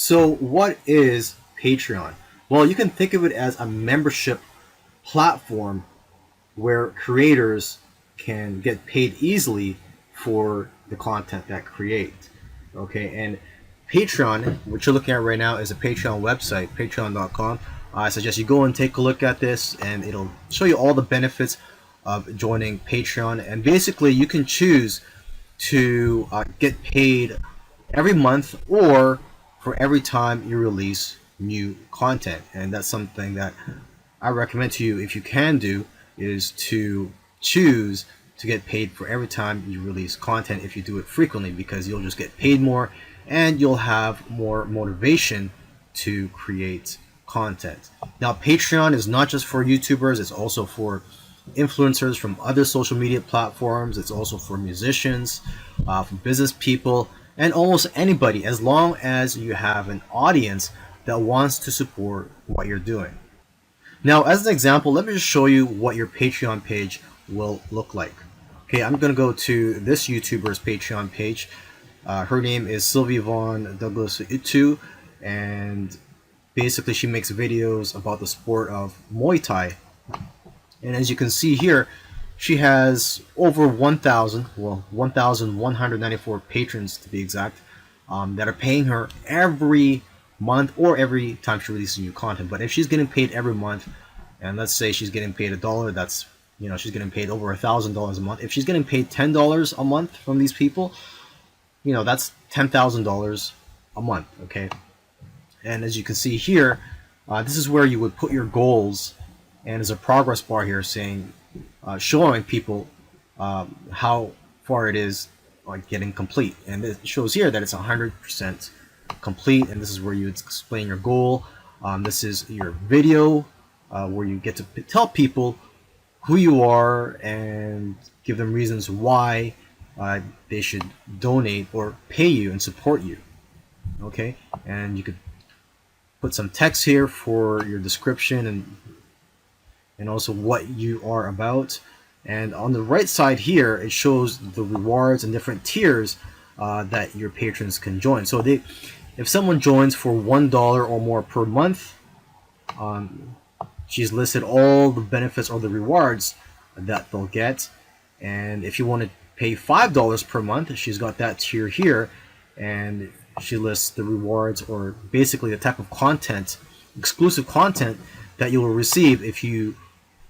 So what is Patreon? Well, you can think of it as a membership platform where creators can get paid easily for the content that create. Okay, and Patreon, what you're looking at right now, is a Patreon website, patreon.com. I suggest you go and take a look at this, and it'll show you all the benefits of joining Patreon. And basically, you can choose to get paid every month or for every time you release new content. And that's something that I recommend to you, if you can do, is to choose to get paid for every time you release content if you do it frequently, because you'll just get paid more and you'll have more motivation to create content. Now, Patreon is not just for YouTubers, it's also for influencers from other social media platforms. It's also for musicians, for business people, and almost anybody, as long as you have an audience that wants to support what you're doing. Now, as an example, let me just show you what your Patreon page will look like. Okay, I'm going to go to this YouTuber's Patreon page. Her name is Sylvie Vaughn Douglas Itu, and basically she makes videos about the sport of Muay Thai. And as you can see here, she has over 1,194 patrons to be exact, that are paying her every month or every time she releases new content. But if she's getting paid every month, and let's say she's getting paid $1, that's, she's getting paid over $1,000 a month. If she's getting paid $10 a month from these people, that's $10,000 a month. Okay, and as you can see here, this is where you would put your goals, and there's a progress bar here saying, showing people how far it is getting complete, and it shows here that it's 100% complete. And this is where you explain your goal. This is your video where you get to tell people who you are and give them reasons why they should donate or pay you and support you. Okay, and you could put some text here for your description and also what you are about. And on the right side here, it shows the rewards and different tiers that your patrons can join. So if someone joins for $1 or more per month, she's listed all the benefits or the rewards that they'll get. And if you want to pay $5 per month, she's got that tier here, and she lists the rewards, or basically the type of content, exclusive content, that you will receive if you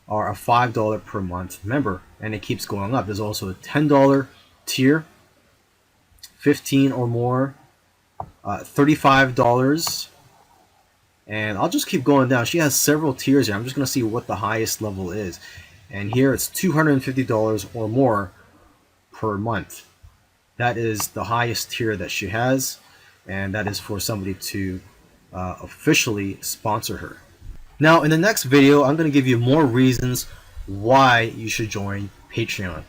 are a $5 per month member. And it keeps going up. There's also a $10 tier, 15 or more, $35, and I'll just keep going down. She has several tiers here. I'm just going to see what the highest level is, and here it's $250 or more per month. That is the highest tier that she has, and that is for somebody to officially sponsor her. Now, in the next video, I'm going to give you more reasons why you should join Patreon.